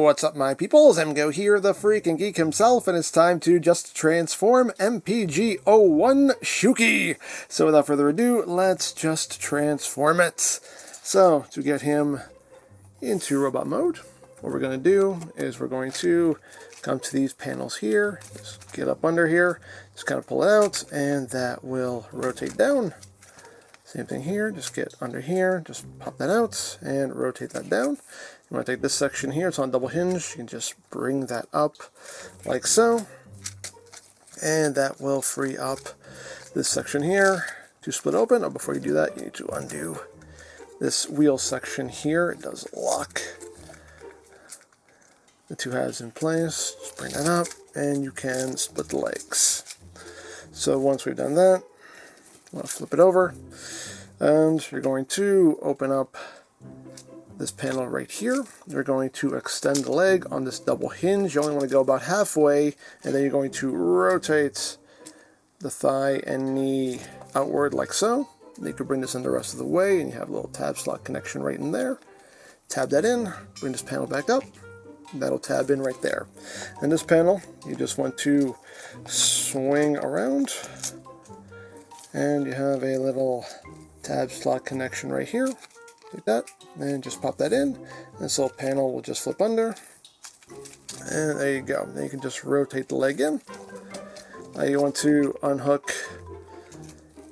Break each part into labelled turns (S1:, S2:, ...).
S1: What's up, my peoples? MGO here, the freaking geek himself, and it's time to just transform MPG-01 Shouki. So without further ado, let's just transform it. So to get him into robot mode, what we're going to do is we're going to come to these panels here, just get up under here, just kind of pull it out, and that will rotate down. Same thing here, just get under here, just pop that out, and rotate that down. You want to take this section here, it's on double hinge, you can just bring that up like so, and that will free up this section here to split open. Oh, before you do that, you need to undo this wheel section here. It does lock the two halves in place. Just bring that up, and you can split the legs. So once we've done that, you want to flip it over, and you're going to open up this panel right here. You're going to extend the leg on this double hinge. You only want to go about halfway, and then you're going to rotate the thigh and knee outward like so. You can bring this in the rest of the way, and you have a little tab slot connection right in there. Tab that in, bring this panel back up. That'll tab in right there. And this panel, you just want to swing around, and you have a little tab slot connection right here. Like that, and just pop that in. This little panel will just flip under, and there you go. Then you can just rotate the leg in. You want to unhook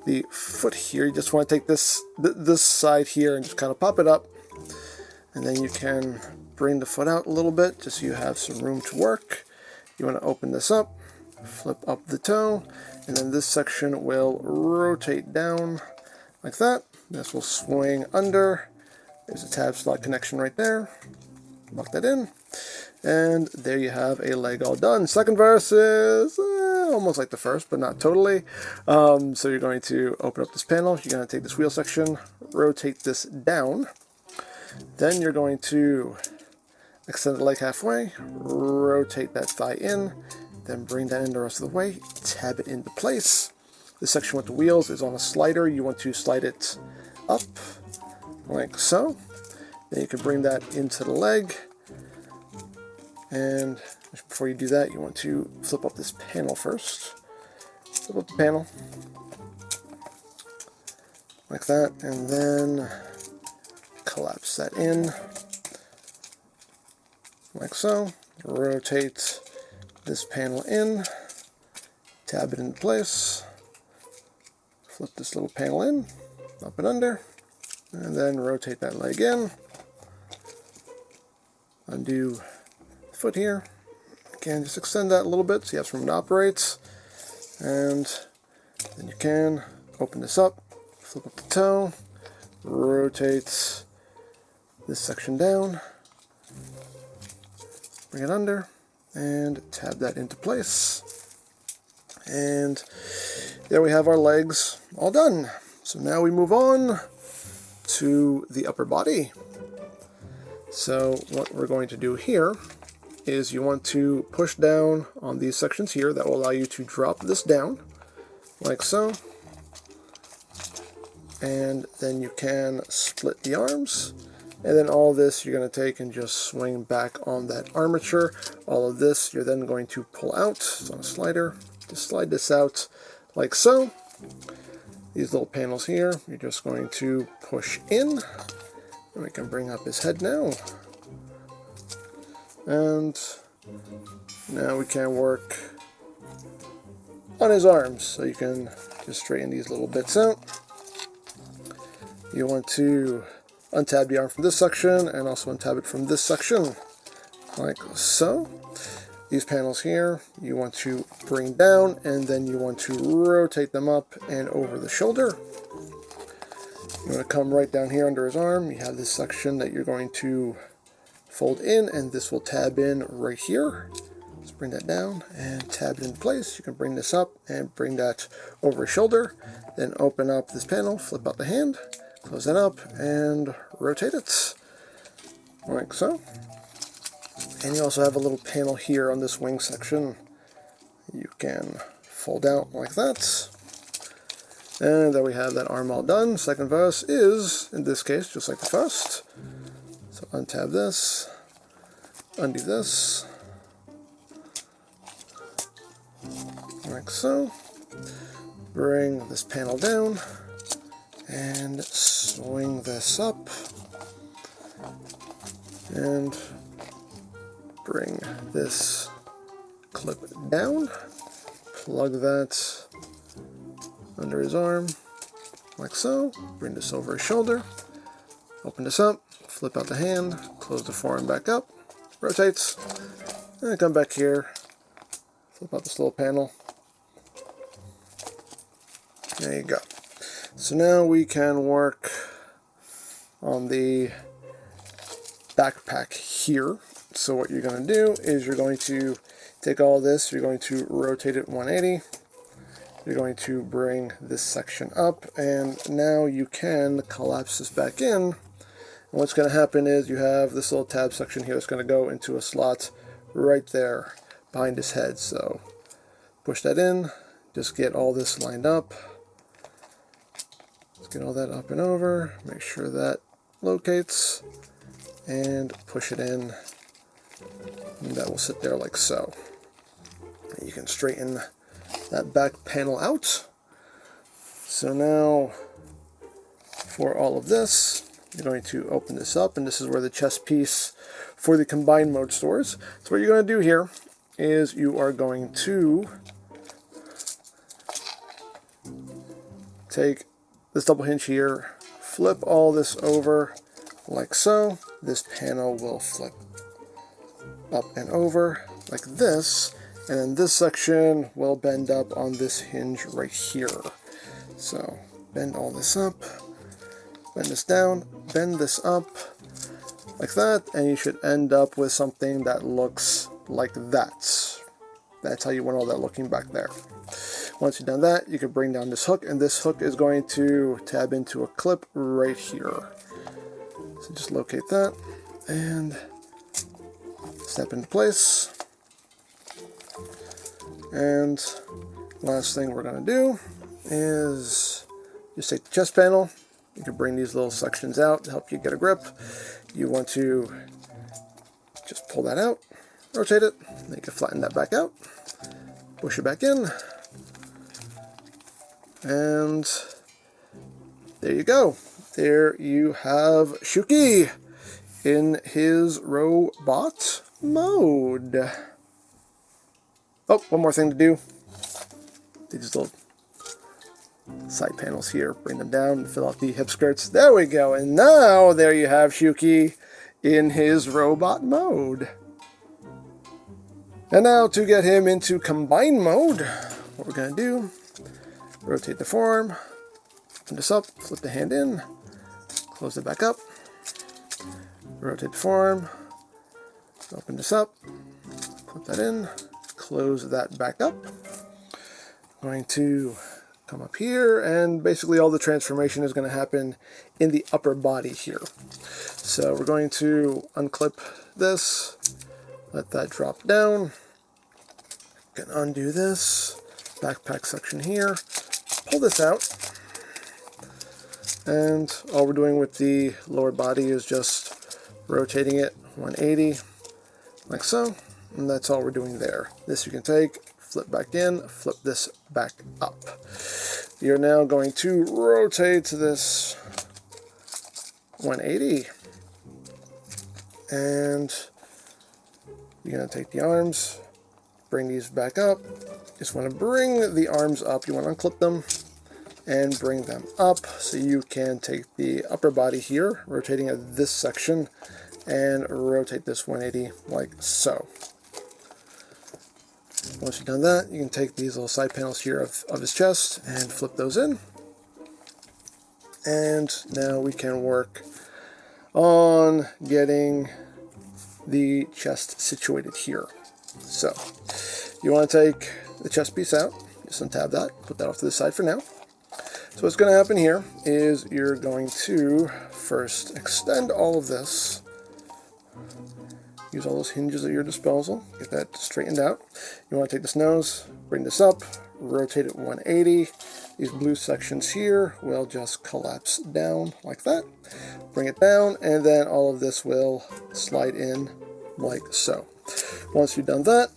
S1: the foot here. You just want to take this side here and just kind of pop it up, and then you can bring the foot out a little bit just so you have some room to work. You want to open this up, flip up the toe, and then this section will rotate down like that. This will swing under. There's a tab slot connection right there. Lock that in. And there you have a leg all done. Second verse is almost like the first, but not totally. So you're going to open up this panel. You're going to take this wheel section, rotate this down. Then you're going to extend the leg halfway, rotate that thigh in, then bring that in the rest of the way, tab it into place. This section with the wheels is on a slider. You want to slide it up like so. Then you can bring that into the leg, and before you do that, you want to flip up this panel first. Flip up the panel like that, and then collapse that in like so. Rotate this panel in, tab it into place, flip this little panel in, up and under, and then rotate that leg in. Undo the foot here. Again, just extend that a little bit so you have some room to operate. And then you can open this up, flip up the toe, rotate this section down, bring it under, and tab that into place. And there we have our legs all done. So now we move on to the upper body. So what we're going to do here is you want to push down on these sections here. That will allow you to drop this down like so. And then you can split the arms. And then all this you're going to take and just swing back on that armature. All of this you're then going to pull out. It's on a slider. Just slide this out like so. These little panels here, you're just going to push in. And we can bring up his head now. And now we can work on his arms. So you can just straighten these little bits out. You want to untab the arm from this section and also untab it from this section, like so. These panels here, you want to bring down, and then you want to rotate them up and over the shoulder. You want to come right down here under his arm. You have this section that you're going to fold in, and this will tab in right here. Just bring that down and tab it in place. You can bring this up and bring that over his shoulder. Then open up this panel, flip out the hand, close that up, and rotate it like so. And you also have a little panel here on this wing section. You can fold out like that. And there we have that arm all done. Second verse is, in this case, just like the first. So untab this, undo this, like so. Bring this panel down, and swing this up, and bring this clip down, plug that under his arm, like so. Bring this over his shoulder, open this up, flip out the hand, close the forearm back up, rotates, and come back here, flip out this little panel. There you go. So now we can work on the backpack here. So what you're going to do is you're going to take all this, you're going to rotate it 180, you're going to bring this section up, and now you can collapse this back in. And what's going to happen is you have this little tab section here that's going to go into a slot right there behind his head. So push that in, just get all this lined up. Let's get all that up and over, make sure that locates, and push it in, and that will sit there like so. And you can straighten that back panel out. So now for all of this, you're going to open this up, and this is where the chest piece for the combined mode stores. So what you're going to do here is you are going to take this double hinge here, flip all this over like so. This panel will flip up and over like this, and then this section will bend up on this hinge right here. So bend all this up, bend this down, bend this up like that, and you should end up with something that looks like that. That's how you want all that looking back there. Once you've done that, you can bring down this hook, and this hook is going to tab into a clip right here. So just locate that and snap into place. And last thing we're going to do is just take the chest panel. You can bring these little sections out to help you get a grip. You want to just pull that out, rotate it, then you can flatten that back out, push it back in, and there you go. There you have Shouki in his robot mode. Oh, one more thing to do. These little side panels here, bring them down and fill out the hip skirts. There we go. And now there you have Shouki in his robot mode. And now to get him into combined mode, what we're going to do, rotate the forearm, open this up, flip the hand in, close it back up, rotate the forearm, open this up, flip that in, close that back up. I'm going to come up here, and basically all the transformation is going to happen in the upper body here. So we're going to unclip this, let that drop down, you can undo this, backpack section here, pull this out, and all we're doing with the lower body is just rotating it 180 like so, and that's all we're doing there. This you can take, flip back in, flip this back up. You're now going to rotate this 180, and you're going to take the arms, bring these back up. Just want to bring the arms up, you want to unclip them and bring them up so you can take the upper body here, rotating at this section, and rotate this 180 like so. Once you've done that, you can take these little side panels here of his chest and flip those in. And now we can work on getting the chest situated here. So you want to take the chest piece out, just untab that, put that off to the side for now. So what's going to happen here is you're going to first extend all of this. Use all those hinges at your disposal. Get that straightened out. You want to take this nose, bring this up, rotate it 180. These blue sections here will just collapse down like that. Bring it down, and then all of this will slide in like so. Once you've done that,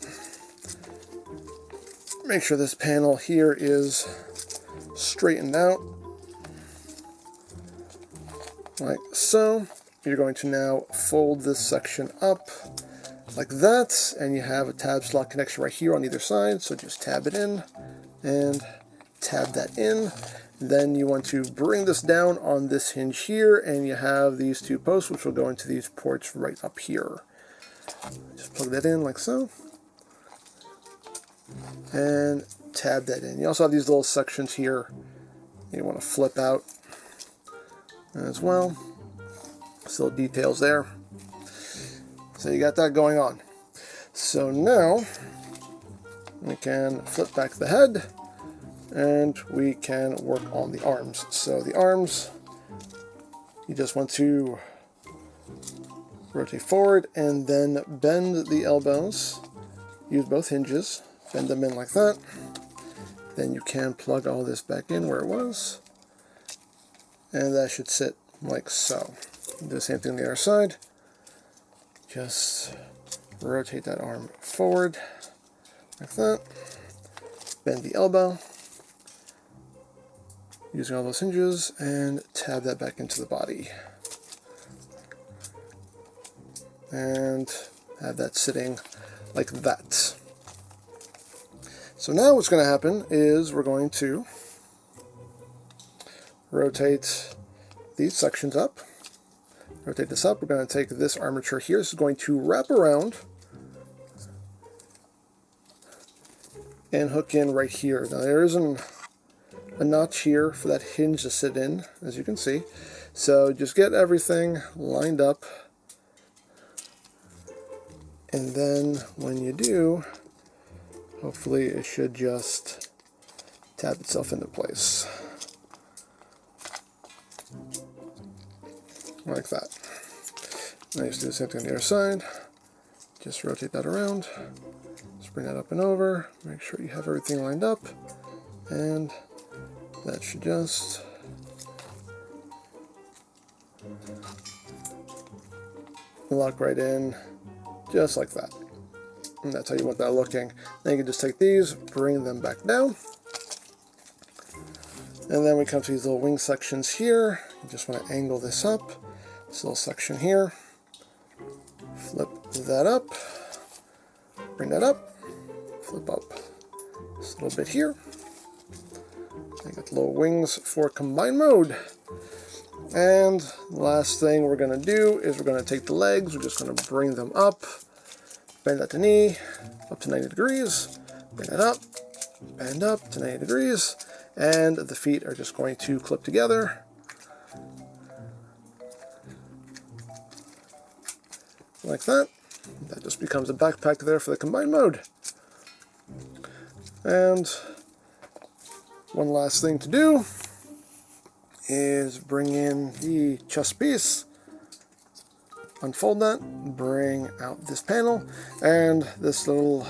S1: make sure this panel here is straightened out, like so. You're going to now fold this section up like that, and you have a tab slot connection right here on either side, so just tab it in and tab that in. Then you want to bring this down on this hinge here, and you have these two posts which will go into these ports right up here. Just plug that in like so, and tab that in. You also have these little sections here you want to flip out as well. Still details there. So you got that going on. So now we can flip back the head and we can work on the arms. So the arms, you just want to rotate forward and then bend the elbows. Use both hinges, bend them in like that. Then you can plug all this back in where it was, and that should sit like so. Do the same thing on the other side. Just rotate that arm forward like that. Bend the elbow using all those hinges and tab that back into the body. And have that sitting like that. So now what's going to happen is we're going to rotate these sections up. Rotate this up. We're going to take this armature here. This is going to wrap around and hook in right here. Now there is a notch here for that hinge to sit in, as you can see. So just get everything lined up, and then when you do, hopefully it should just tap itself into place. Like that. Now you just do the same thing on the other side. Just rotate that around. Just bring that up and over. Make sure you have everything lined up. And that should just lock right in, just like that. And that's how you want that looking. Then you can just take these, bring them back down. And then we come to these little wing sections here. You just want to angle this up. This little section here. Flip that up. Bring that up. Flip up this little bit here. You got the little wings for combined mode. And the last thing we're going to do is we're going to take the legs. We're just going to bring them up. Bend at the knee, up to 90 degrees, bring that up, bend up to 90 degrees, and the feet are just going to clip together. Like that. That just becomes a backpack there for the combined mode. And one last thing to do is bring in the chest piece. Unfold that, bring out this panel, and this little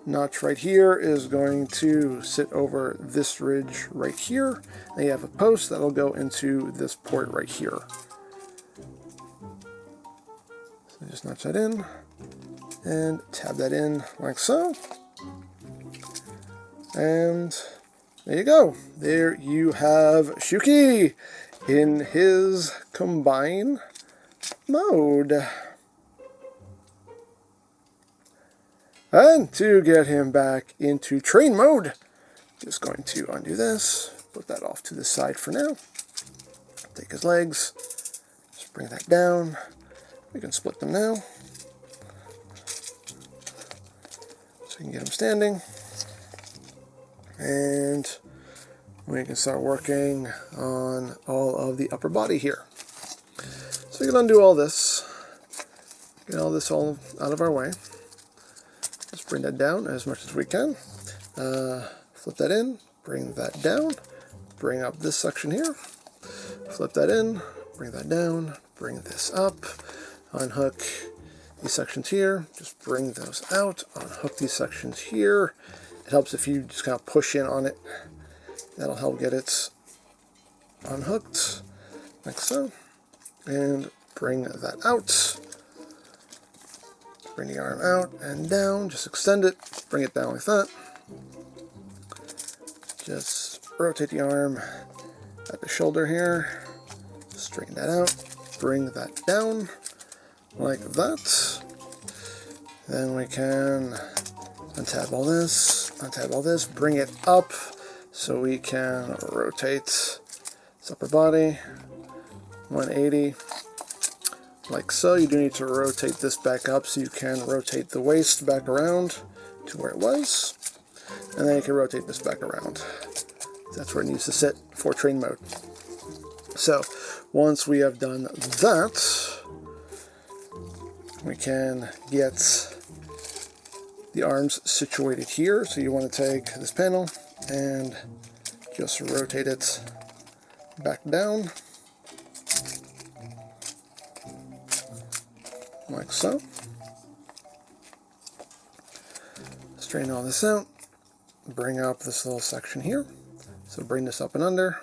S1: notch right here is going to sit over this ridge right here, and you have a post that'll go into this port right here. So just notch that in, and tab that in like so, and there you go. There you have Shouki in his combine mode. And to get him back into train mode, just going to undo this, put that off to the side for now. Take his legs, just bring that down. We can split them now, so you can get him standing. And we can start working on all of the upper body here. So we can undo all this, get all this all out of our way. Just bring that down as much as we can. Flip that in, bring that down, bring up this section here. Flip that in, bring that down, bring this up. Unhook these sections here, just bring those out. Unhook these sections here. It helps if you just kind of push in on it. That'll help get it unhooked, like so. And bring that out. bring the arm out and down, just extend it, bring it down like that. Just rotate the arm at the shoulder here, straighten that out, bring that down like that. Then we can untab all this, bring it up so we can rotate this upper body 180 like so. You do need to rotate this back up so you can rotate the waist back around to where it was, and then you can rotate this back around. That's where it needs to sit for train mode. So once we have done that, we can get the arms situated here. So you want to take this panel and just rotate it back down like so. Straighten all this out, bring up this little section here. So bring this up and under,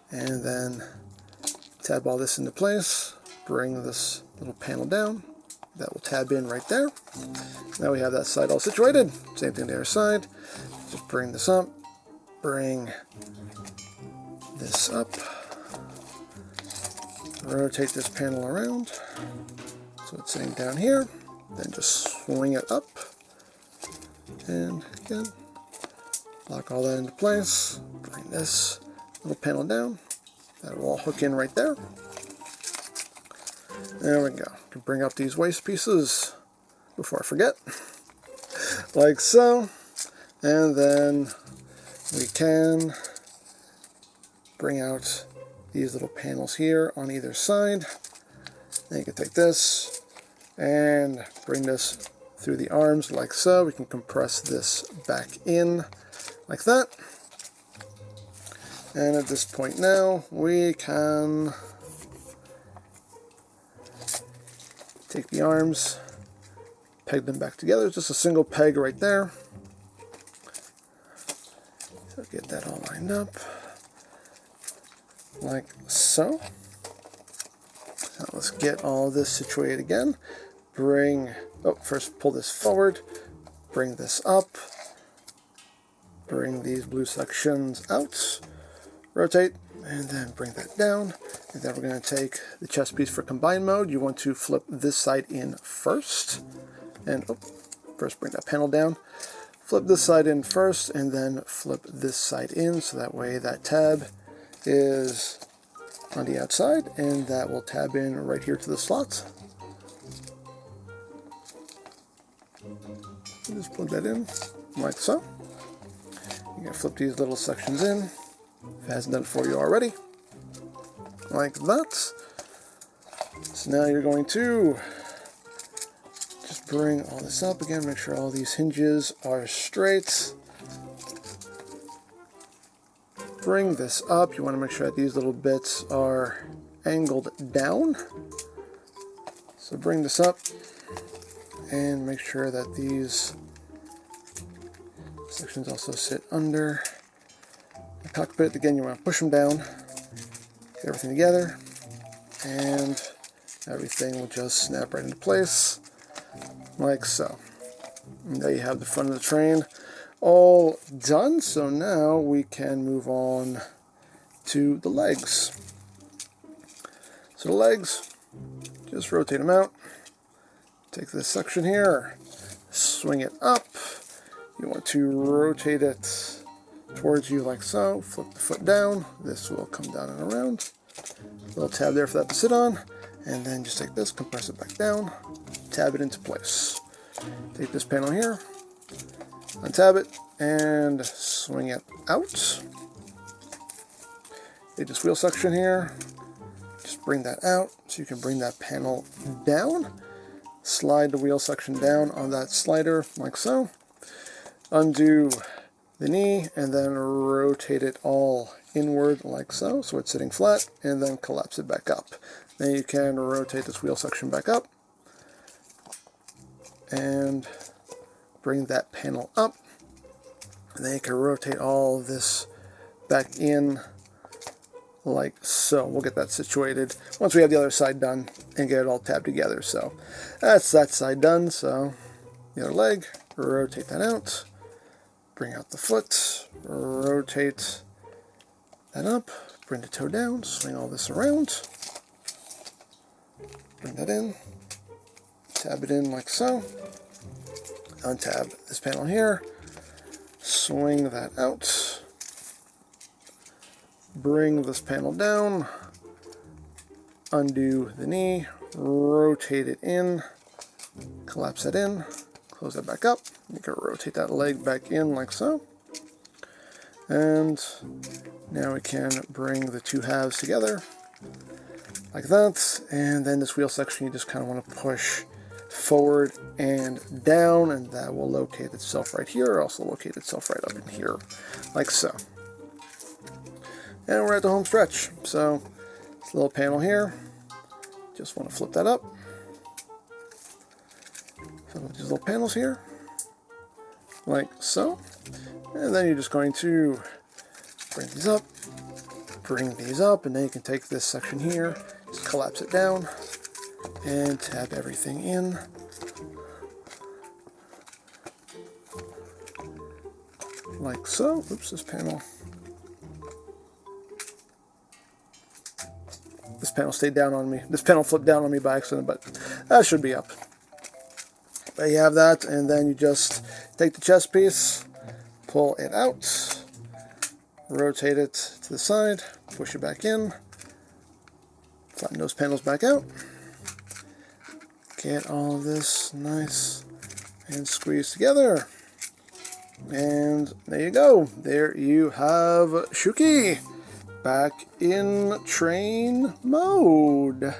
S1: and then tab all this into place, bring this little panel down. That will tab in right there. Now we have that side all situated. Same thing the other side. Just bring this up, bring this up, rotate this panel around so it's sitting down here, then just swing it up, and again, lock all that into place, bring this little panel down, that will all hook in right there. There we go. You can bring up these waist pieces before I forget, like so, and then we can bring out these little panels here on either side. Then you can take this and bring this through the arms like so. We can compress this back in like that. And at this point now, we can take the arms, peg them back together. Just a single peg right there. So get that all lined up like so. Now let's get all this situated again. First pull this forward, bring this up, bring these blue sections out, rotate, and then bring that down. And then we're going to take the chest piece for combine mode. You want to flip this side in first, and first bring that panel down. Flip this side in first, and then flip this side in, so that way that tab is on the outside, and that will tab in right here to the slot. Just plug that in like so. You can flip these little sections in if it hasn't done it for you already, like that. So now you're going to just bring all this up again, make sure all these hinges are straight. Bring this up. You want to make sure that these little bits are angled down. So bring this up and make sure that these sections also sit under the cockpit. Again, you want to push them down, get everything together, and everything will just snap right into place like so. And there you have the front of the train all done. So now we can move on to the legs. So the legs, just rotate them out. Take this section here, swing it up. You want to rotate it towards you like so. Flip the foot down. This will come down and around. Little tab there for that to sit on. And then just take this, compress it back down, tab it into place. Take this panel here, untab it, and swing it out. Take this wheel section here, just bring that out so you can bring that panel down. Slide the wheel section down on that slider like so. Undo the knee and then rotate it all inward like so, so it's sitting flat, and then collapse it back up. Then you can rotate this wheel section back up and bring that panel up. And then you can rotate all this back in like so. We'll get that situated once we have the other side done and get it all tabbed together. So that's that side done. So the other leg, rotate that out, bring out the foot, rotate that up, bring the toe down, swing all this around, bring that in, tab it in like so, untab this panel here, swing that out, bring this panel down, undo the knee, rotate it in, collapse that in, close that back up. You can rotate that leg back in like so. And now we can bring the two halves together like that. And then this wheel section you just kind of want to push forward and down, and that will locate itself right here, also locate itself right up in here, like so. And we're at the home stretch. So this little panel here, just want to flip that up. So these little panels here, like so. And then you're just going to bring these up, and then you can take this section here, just collapse it down, and tab everything in. Like so. Oops, this panel stayed down on me. This panel flipped down on me by accident, but that should be up. But you have that, and then you just take the chest piece, pull it out, rotate it to the side, push it back in, flatten those panels back out, get all of this nice and squeezed together, and there you go. There you have Shouki back in train mode.